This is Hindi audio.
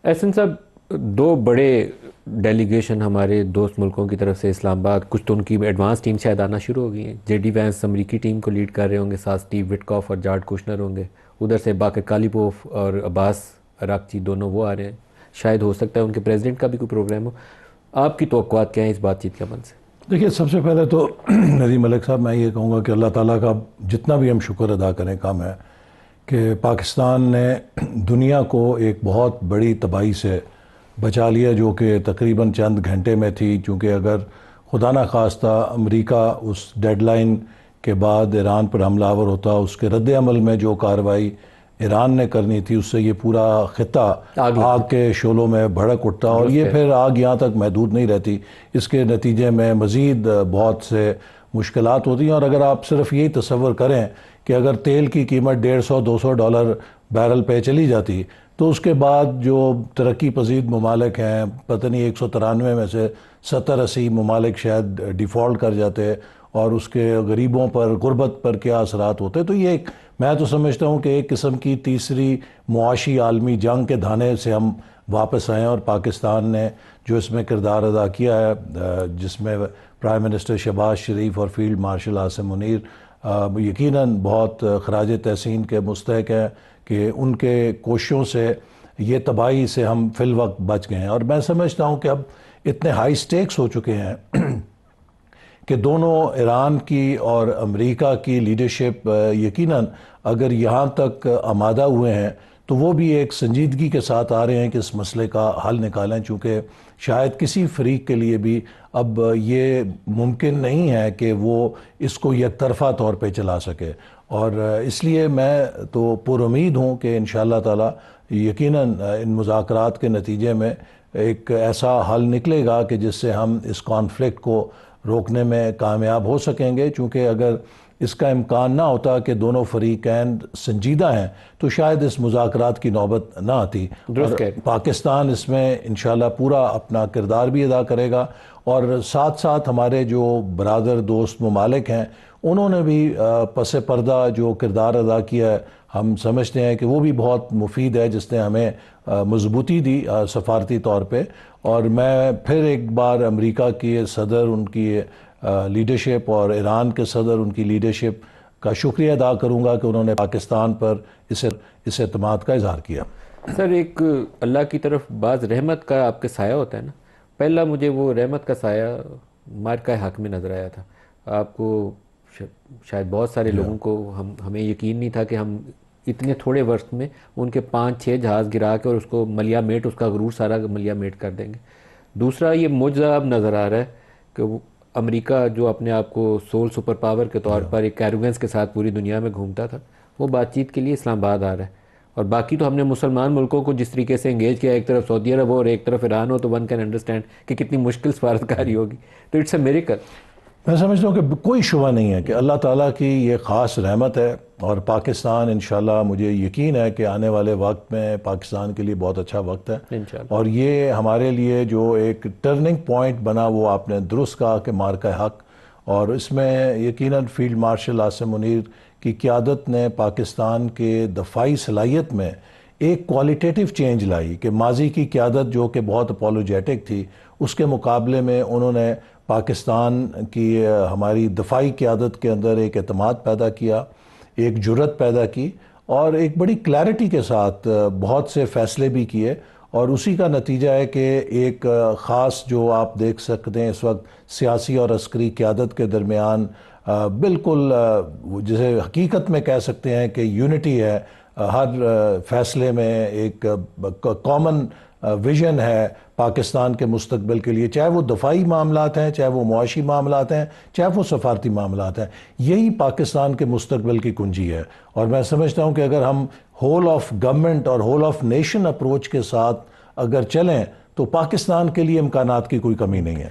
एहसन साहब, दो बड़े डेलीगेशन हमारे दोस्त मुल्कों की तरफ से इस्लामाबाद, कुछ तो उनकी एडवांस टीम शायद आना शुरू हो गई है। जेडी वैंस अमरीकी टीम को लीड कर रहे होंगे, साथ स्टीव विटकॉफ और जार्ड कुशनर होंगे। उधर से बाकर कालिपोव और अब्बास अराक्ची दोनों वो आ रहे हैं। शायद हो सकता है उनके प्रेसिडेंट का भी कोई प्रोग्राम हो। आपकी तवक्कुआत क्या है इस बातचीत के अमल से? देखिए, सबसे पहले तो नदीम मलिक साहब, मैं ये कहूँगा कि अल्लाह ताला का जितना भी हम शुक्र अदा करें कम है कि पाकिस्तान ने दुनिया को एक बहुत बड़ी तबाही से बचा लिया, जो कि तकरीबन चंद घंटे में थी। क्योंकि अगर खुदा न खास्ता अमेरिका उस डेडलाइन के बाद ईरान पर हमलावर होता, उसके रद्द अमल में जो कार्रवाई ईरान ने करनी थी, उससे ये पूरा खिता आग के शोलों में भड़क उठता, और ये फिर आग यहाँ तक महदूद नहीं रहती। इसके नतीजे में मज़ीद बहुत से मुश्किलात होती हैं। और अगर आप सिर्फ यही तसव्वुर करें कि अगर तेल की कीमत $150-200 बैरल पे चली जाती, तो उसके बाद जो तरक्की पजीद ममालिक हैं, पता नहीं 193 में से 70-80 ममालिक शायद डिफ़ॉल्ट कर जाते, और उसके गरीबों पर, गुर्बत पर क्या असरात होते। तो ये मैं तो समझता हूँ कि एक किस्म की तीसरी मुआशी आलमी जंग के धाने से हम वापस आए हैं। और पाकिस्तान ने जो इसमें किरदार अदा किया है, जिसमें प्राइम मिनिस्टर शहबाज शरीफ और फील्ड मार्शल आसिम मुनीर यकीनन बहुत खराज तहसीन के मुस्तहक हैं कि उनके कोशिशों से ये तबाही से हम फिल वक्त बच गए हैं। और मैं समझता हूँ कि अब इतने हाई स्टेक्स हो चुके हैं कि दोनों ईरान की और अमेरिका की लीडरशिप यकीनन अगर यहाँ तक आमादा हुए हैं, तो वो भी एक संजीदगी के साथ आ रहे हैं कि इस मसले का हल निकालें। चूँकि शायद किसी फरीक के लिए भी अब ये मुमकिन नहीं है कि वो इसको एक तरफ़ा तौर पे चला सके। और इसलिए मैं तो पुरुमीद हूँ कि इंशाअल्लाह ताला यकीनन इन मुज़ाकरात के नतीजे में एक ऐसा हल निकलेगा कि जिससे हम इस कॉन्फ्लिक्ट को रोकने में कामयाब हो सकेंगे। चूँकि अगर इसका इम्कान ना होता कि दोनों फरीकैन संजीदा हैं, तो शायद इस मुज़ाकरात की नौबत ना आती। और पाकिस्तान इसमें इंशाल्लाह पूरा अपना किरदार भी अदा करेगा, और साथ साथ हमारे जो बरादर दोस्त ममालिक हैं, उन्होंने भी पस पर्दा जो किरदार अदा किया है, हम समझते हैं कि वो भी बहुत मुफीद है, जिसने हमें मजबूती दी सफारती तौर पे। और मैं फिर एक बार अमेरिका की सदर, उनकी लीडरशिप, और ईरान के सदर, उनकी लीडरशिप का शुक्रिया अदा करूँगा कि उन्होंने पाकिस्तान पर इस एतमाद का इजहार किया। सर, एक अल्लाह की तरफ बाज़ रहमत का आपके साया होता है ना। पहला मुझे वो रहमत का साया मार्का हक में नज़र आया था। आपको शायद बहुत सारे लोगों को हमें यकीन नहीं था कि हम इतने थोड़े वक्त में उनके 5-6 जहाज़ गिरा के और उसको मलिया मेट, उसका गरूर सारा मलिया मेट कर देंगे। दूसरा ये मुझे अब नज़र आ रहा है कि अमेरिका जो अपने आप को सोल सुपर पावर के तौर पर एक एरोगेंस के साथ पूरी दुनिया में घूमता था, वो बातचीत के लिए इस्लामाबाद आ रहा है। और बाकी तो हमने मुसलमान मुल्कों को जिस तरीके से एंगेज किया, एक तरफ सऊदी अरब हो और एक तरफ ईरान हो, तो वन कैन अंडरस्टैंड कि कितनी मुश्किल सफारतकारी होगी। तो इट्स अ मिरेकल। मैं समझता हूँ कि कोई शुबा नहीं है कि अल्लाह ताला की ये ख़ास रहमत है। और पाकिस्तान इंशाल्लाह, मुझे यकीन है कि आने वाले वक्त में पाकिस्तान के लिए बहुत अच्छा वक्त है। और ये हमारे लिए जो एक टर्निंग पॉइंट बना, वो आपने दुरुस्त कहा कि मार्का हक। और इसमें यकीनन फील्ड मार्शल आसिम मुनीर की क़यादत ने पाकिस्तान के दफाई सलाहियत में एक क्वालिटेटिव चेंज लाई कि माजी की क़यादत जो कि बहुत अपोलोजेटिक थी, उसके मुकाबले में उन्होंने पाकिस्तान की हमारी दफाई क़यादत के अंदर एक एतमाद पैदा किया, एक जुर्रत पैदा की, और एक बड़ी क्लैरिटी के साथ बहुत से फ़ैसले भी किए। और उसी का नतीजा है कि एक ख़ास, जो आप देख सकते हैं इस वक्त सियासी और अस्करी क़यादत के दरमियान बिल्कुल जिसे हकीकत में कह सकते हैं कि यूनिटी है। हर फैसले में एक कॉमन विजन है पाकिस्तान के मुस्तकबिल के लिए, चाहे वो दफाई मामलात हैं, चाहे वो मुआशी मामलात हैं, चाहे वो सफारती मामलात हैं। यही पाकिस्तान के मुस्तकबिल की कुंजी है। और मैं समझता हूँ कि अगर हम होल ऑफ गवर्नमेंट और होल ऑफ नेशन अप्रोच के साथ अगर चलें, तो पाकिस्तान के लिए इम्कानात की कोई कमी नहीं है।